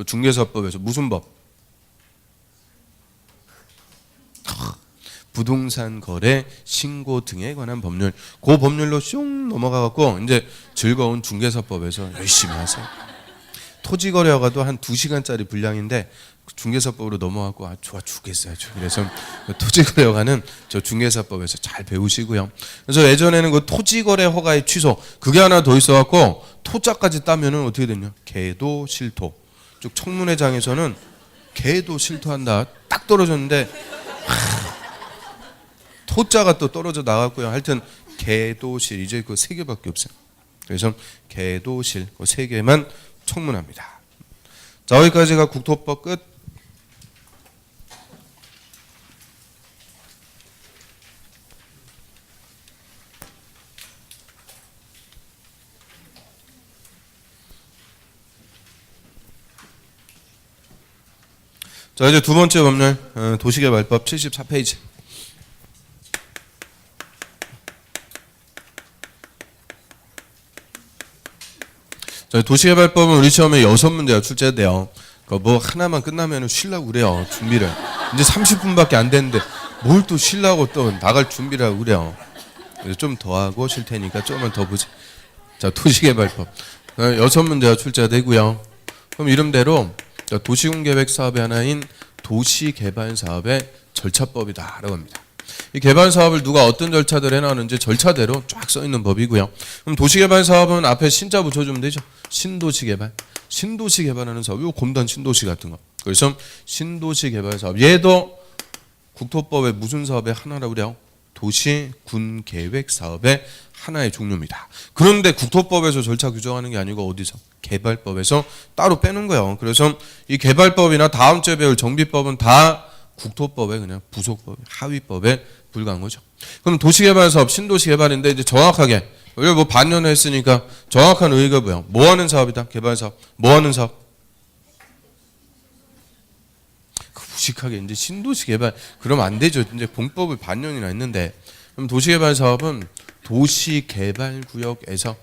중개사법에서 무슨 법? 부동산 거래 신고 등에 관한 법률. 그 법률로 슝 넘어가갖고 이제 즐거운 중개사법에서 열심히 하세요. 토지거래 허가도 한 2시간짜리 분량인데 중개사법으로 넘어가고 좋아 죽겠어요. 그래서 토지거래 허가는 저 중개사법에서 잘 배우시고요. 그래서 예전에는 그 토지거래 허가의 취소 그게 하나 더 있어갖고 토자까지 따면은 어떻게 됐냐? 개도 실토. 쭉 청문회장에서는 개도 실토한다 딱 떨어졌는데 토자가 또 떨어져 나갔고요. 하여튼 개도실 이제 그 3개밖에 없어요. 그래서 개도실 그 3개만 청문합니다. 자 여기까지가 국토법 끝. 자 이제 두 번째 법률 도시개발법 74페이지. 자, 도시개발법은 우리 시험에 6문제가 출제돼요. 뭐 하나만 끝나면 쉬려고 그래요. 준비를. 이제 30분밖에 안 됐는데 뭘 또 쉬려고 또 나갈 준비를 하고 그래요. 그래서 좀 더 하고 쉴 테니까 조금만 더 보지. 자 도시개발법 6문제가 출제되고요. 그럼 이름대로 도시군계획 사업의 하나인 도시개발사업의 절차법이다라고 합니다. 이 개발 사업을 누가 어떤 절차들 해나가는지 절차대로 쫙 써 있는 법이고요. 그럼 도시개발 사업은 앞에 신자 붙여주면 되죠. 신도시 개발, 신도시 개발하는 사업, 요 곰단 신도시 같은 거. 그래서 신도시 개발 사업. 얘도 국토법의 무슨 사업의 하나라고 그래요? 도시군 계획 사업의 하나의 종류입니다. 그런데 국토법에서 절차 규정하는 게 아니고 어디서? 개발법에서 따로 빼는 거예요. 그래서 이 개발법이나 다음 주에 배울 정비법은 다 국토법의 그냥 부속법, 하위법에 불과한 거죠. 그럼 도시개발사업, 신도시개발인데 이제 정확하게 우리가 뭐 반년 했으니까 정확한 의의가 뭐예요? 뭐 하는 사업이다? 개발사업. 뭐 하는 사업? 무식하게 이제 신도시개발 그러면 안 되죠. 이제 공법을 반년이나 했는데 그럼 도시개발사업은 도시개발구역에서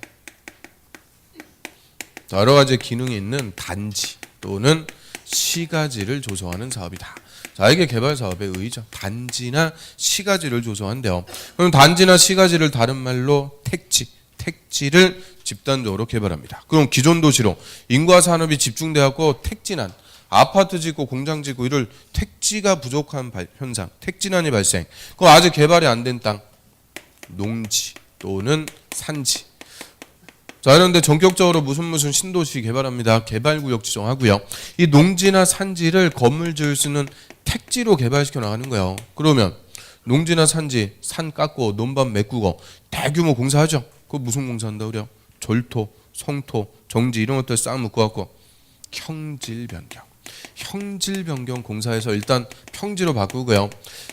여러 가지 기능이 있는 단지 또는 시가지를 조성하는 사업이다. 자, 이게 개발사업의 의의죠. 단지나 시가지를 조성한대요. 그럼 단지나 시가지를 다른 말로 택지를 집단적으로 개발합니다. 그럼 기존 도시로 인구와 산업이 집중되었고 택지난, 아파트 짓고 공장 짓고 이럴 택지가 부족한 현상, 택지난이 발생. 그럼 아직 개발이 안 된 땅, 농지 또는 산지. 자, 그런데 전격적으로 무슨 신도시 개발합니다. 개발구역 지정하고요. 이 농지나 산지를 건물 지을 수 있는 택지로 개발시켜 나가는 거예요. 그러면 농지나 산지, 산 깎고 논밭 메꾸고 대규모 공사하죠. 그거 무슨 공사한다고 그래요? 절토, 성토, 정지 이런 것들 싹 묶어갖고 형질 변경 공사에서 일단 평지로 바꾸고요.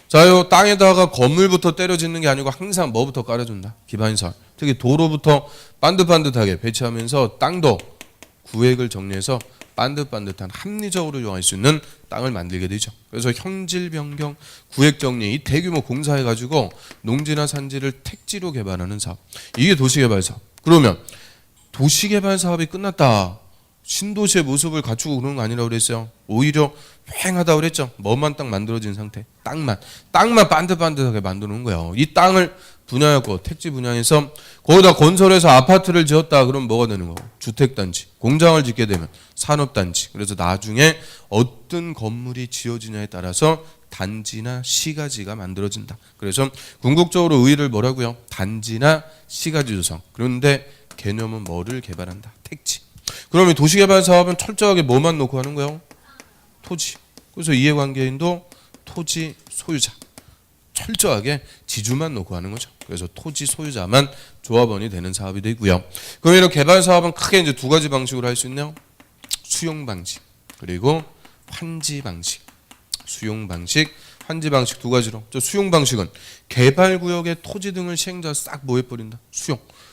자, 요 땅에다가 건물부터 때려 짓는 게 아니고 항상 뭐부터 깔아준다? 기반시설. 특히 도로부터 반듯반듯하게 배치하면서 땅도 구획을 정리해서 반듯반듯한 합리적으로 이용할 수 있는 땅을 만들게 되죠. 그래서 형질 변경, 구획 정리, 이 대규모 공사해가지고 농지나 산지를 택지로 개발하는 사업. 이게 도시개발 사업. 그러면 도시개발 사업이 끝났다. 신도시의 모습을 갖추고 그런 거 아니라고 그랬어요. 오히려 휑하다고 그랬죠. 뭐만 딱 만들어진 상태. 땅만 반듯반듯하게 만들어 놓은 거예요. 이 땅을 분양했고 택지 분양해서 거기다 건설해서 아파트를 지었다 그러면 뭐가 되는 거고? 주택단지. 공장을 짓게 되면 산업단지. 그래서 나중에 어떤 건물이 지어지냐에 따라서 단지나 시가지가 만들어진다. 그래서 궁극적으로 의의를 뭐라고요? 단지나 시가지 조성. 그런데 개념은 뭐를 개발한다? 택지. 그럼 이 도시개발 사업은 철저하게 뭐만 놓고 하는 거예요? 토지. 그래서 이해관계인도 토지 소유자. 철저하게 지주만 놓고 하는 거죠. 그래서 토지 소유자만 조합원이 되는 사업이 되고요. 그럼 이런 개발 사업은 크게 이제 두 가지 방식으로 할 수 있네요. 수용 방식 그리고 환지 방식. 수용 방식, 환지 방식 두 가지로. 저 수용 방식은 개발 구역의 토지 등을 시행자 싹 모여버린다.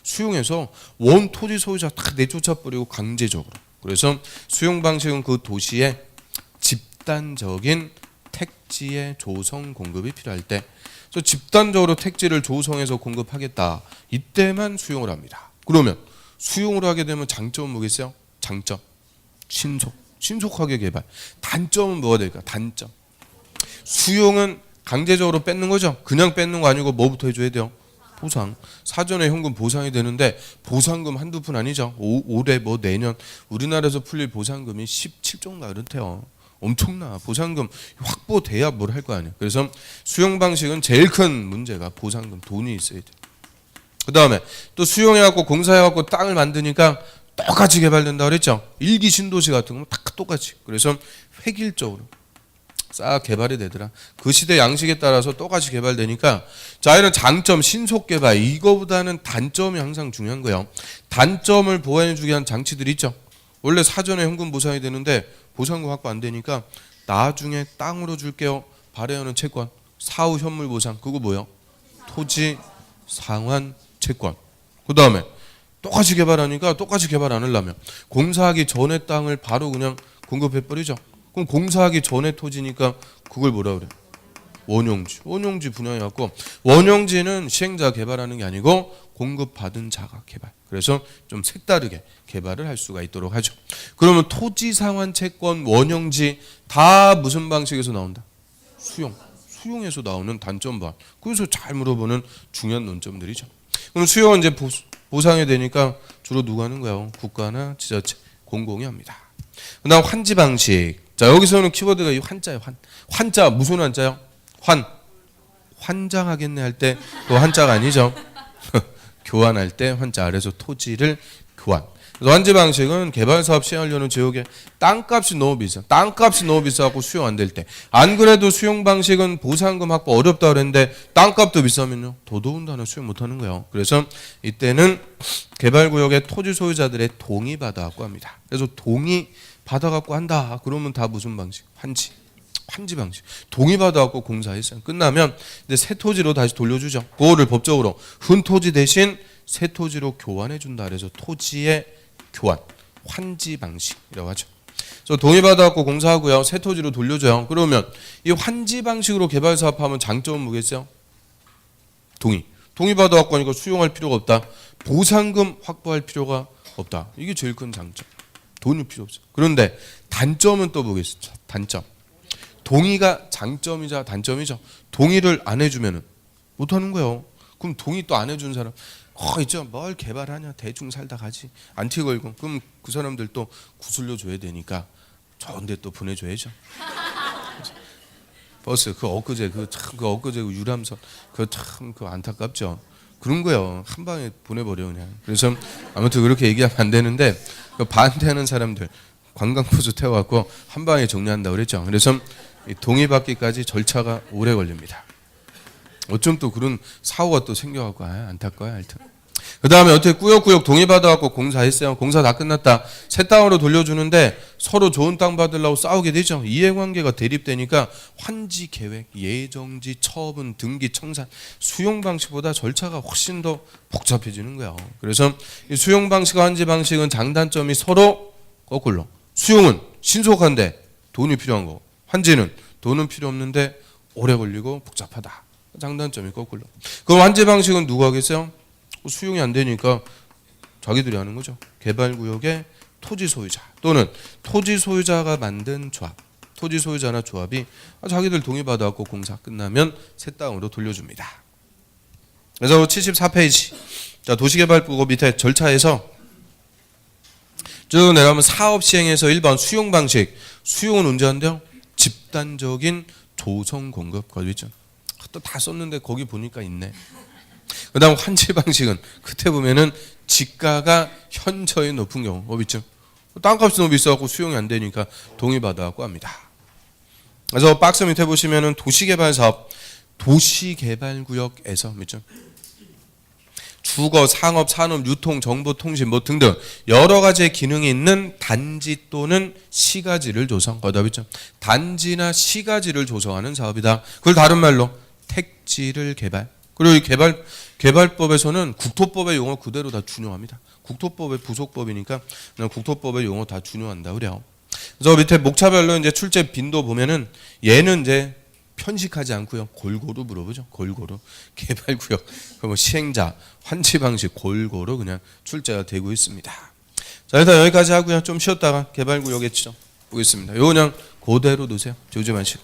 수용해서 원 토지 소유자 다 내쫓아버리고 강제적으로. 그래서 수용 방식은 그 도시에 집단적인 택지의 조성 공급이 필요할 때, 집단적으로 택지를 조성해서 공급하겠다. 이때만 수용을 합니다. 그러면 수용을 하게 되면 장점은 뭐겠어요? 장점, 신속하게 개발. 단점은 뭐가 될까? 단점. 수용은 강제적으로 뺏는 거죠. 그냥 뺏는 거 아니고 뭐부터 해줘야 돼요? 보상. 사전에 현금 보상이 되는데 보상금 한두 푼 아니죠. 올해 뭐 내년 우리나라에서 풀릴 보상금이 17조인가 그렇대요. 엄청나. 보상금 확보돼야 뭘 할 거 아니에요. 그래서 수용 방식은 제일 큰 문제가 보상금, 돈이 있어야 돼. 그 다음에 또 수용해갖고 공사해갖고 땅을 만드니까 똑같이 개발된다 그랬죠. 일기 신도시 같은 거 다 똑같이. 그래서 획일적으로 싹 개발이 되더라. 그 시대 양식에 따라서 똑같이 개발되니까, 자, 이런 장점, 신속 개발, 이거보다는 단점이 항상 중요한 거예요. 단점을 보완해주게 한 장치들이 있죠. 원래 사전에 현금 보상이 되는데 보상금 확보 안 되니까 나중에 땅으로 줄게요. 발행하는 채권, 사후 현물 보상, 그거 뭐예요? 토지 상환 채권. 그 다음에 똑같이 개발하니까 똑같이 개발 안 하려면 공사하기 전에 땅을 바로 그냥 공급해버리죠. 그럼 공사하기 전에 토지니까 그걸 뭐라 그래? 원용지 분양해갖고, 원용지는 시행자 개발하는 게 아니고 공급받은 자가 개발. 그래서 좀 색다르게 개발을 할 수가 있도록 하죠. 그러면 토지 상환 채권, 원용지 다 무슨 방식에서 나온다? 수용에서 나오는 단점 반. 그래서 잘 물어보는 중요한 논점들이죠. 그럼 수용은 이제 보상이 되니까 주로 누가 하는 거예요? 국가나 지자체, 공공이 합니다. 그다음 환지 방식. 자, 여기서는 키워드가 이 환자예요. 환자 무슨 환자요? 환장하겠네 할 때 그 환자가 아니죠. 교환할 때 환자. 아래서 토지를 교환. 그래서 환지 방식은 개발 사업 시행하려는 지역에 땅값이 너무 비싸고 수용 안 될 때. 안 그래도 수용 방식은 보상금 확보 어렵다 그랬는데 땅값도 비싸면요 더더군다나 수용 못 하는 거예요. 그래서 이때는 개발 구역의 토지 소유자들의 동의 받아갖고 합니다. 그래서 동의 받아갖고 한다. 그러면 다 무슨 방식? 환지 방식. 동의 받아갖고 공사했어요. 끝나면 이제 새 토지로 다시 돌려주죠. 그거를 법적으로 훈 토지 대신 새 토지로 교환해 준다. 그래서 토지의 교환, 환지 방식이라고 하죠. 그래서 동의 받아갖고 공사하고요, 새 토지로 돌려줘요. 그러면 이 환지 방식으로 개발 사업하면 장점은 뭐겠어요? 동의 받아갖고 하니까 수용할 필요가 없다. 보상금 확보할 필요가 없다. 이게 제일 큰 장점. 돈이 필요 없어. 그런데 단점은 또 뭐겠어요? 단점. 동의가 장점이자 단점이죠. 동의를 안 해주면은 못 하는 거예요. 그럼 동의 또 안 해준 사람, 있죠. 뭘 개발하냐, 대충 살다 가지. 안티 걸고. 그럼 그 사람들 또 구슬려 줘야 되니까 좋은데 또 보내줘야죠. 버스 그 엊그제 그 유람선 그 안타깝죠. 그런 거예요. 한 방에 보내버려 그냥. 그래서 아무튼 그렇게 얘기하면 안 되는데, 그 반대하는 사람들 관광버스 태워갖고 한 방에 정리한다 그랬죠. 그래서 동의받기까지 절차가 오래 걸립니다. 어쩜 또 그런 사고가 또 생겨갖고 안타까워요. 하여튼. 그 다음에 어떻게 꾸역꾸역 동의받아갖고 공사했어요. 공사 다 끝났다. 새 땅으로 돌려주는데 서로 좋은 땅 받으려고 싸우게 되죠. 이해관계가 대립되니까 환지 계획, 예정지, 처분, 등기, 청산, 수용 방식보다 절차가 훨씬 더 복잡해지는 거예요. 그래서 이 수용 방식과 환지 방식은 장단점이 서로 거꾸로. 수용은 신속한데 돈이 필요한 거고, 환지는 돈은 필요 없는데 오래 걸리고 복잡하다. 장단점이 거꾸로. 그럼 환지 방식은 누가 하겠어요? 수용이 안 되니까 자기들이 하는 거죠. 개발구역의 토지 소유자 또는 토지 소유자가 만든 조합, 토지 소유자나 조합이 자기들 동의받아갖고 공사 끝나면 새 땅으로 돌려줍니다. 그래서 74페이지 자, 도시개발부 밑에 절차에서 쭉 내려가면 사업 시행에서 1번 수용 방식. 수용은 언제 한대요? 집단적인 조성 공급. 거기 있죠. 또 다 썼는데 거기 보니까 있네. 그 다음 환지 방식은 그때 보면은 지가가 현저히 높은 경우. 있죠. 땅값이 너무 비싸갖고 수용이 안 되니까 동의받아갖고 합니다. 그래서 박스 밑에 보시면은 도시개발 사업, 도시개발구역에서 뭐죠? 주거, 상업, 산업, 유통, 정보, 통신 뭐 등등 여러 가지의 기능이 있는 단지 또는 시가지를 조성하다. 그렇죠? 단지나 시가지를 조성하는 사업이다. 그걸 다른 말로 택지를 개발. 그리고 이 개발법에서는 국토법의 용어 그대로 다 준용합니다. 국토법의 부속법이니까 국토법의 용어 다 준용한다 그래요. 그래서 밑에 목차별로 이제 출제 빈도 보면은 얘는 이제 편식하지 않고요. 골고루 물어보죠. 골고루. 개발구역, 뭐 시행자, 환지 방식 골고루 그냥 출제가 되고 있습니다. 자, 일단 여기까지 하고요. 좀 쉬었다가 개발구역에 보겠습니다. 요거 그냥 그대로 놓으세요. 조지 마시고.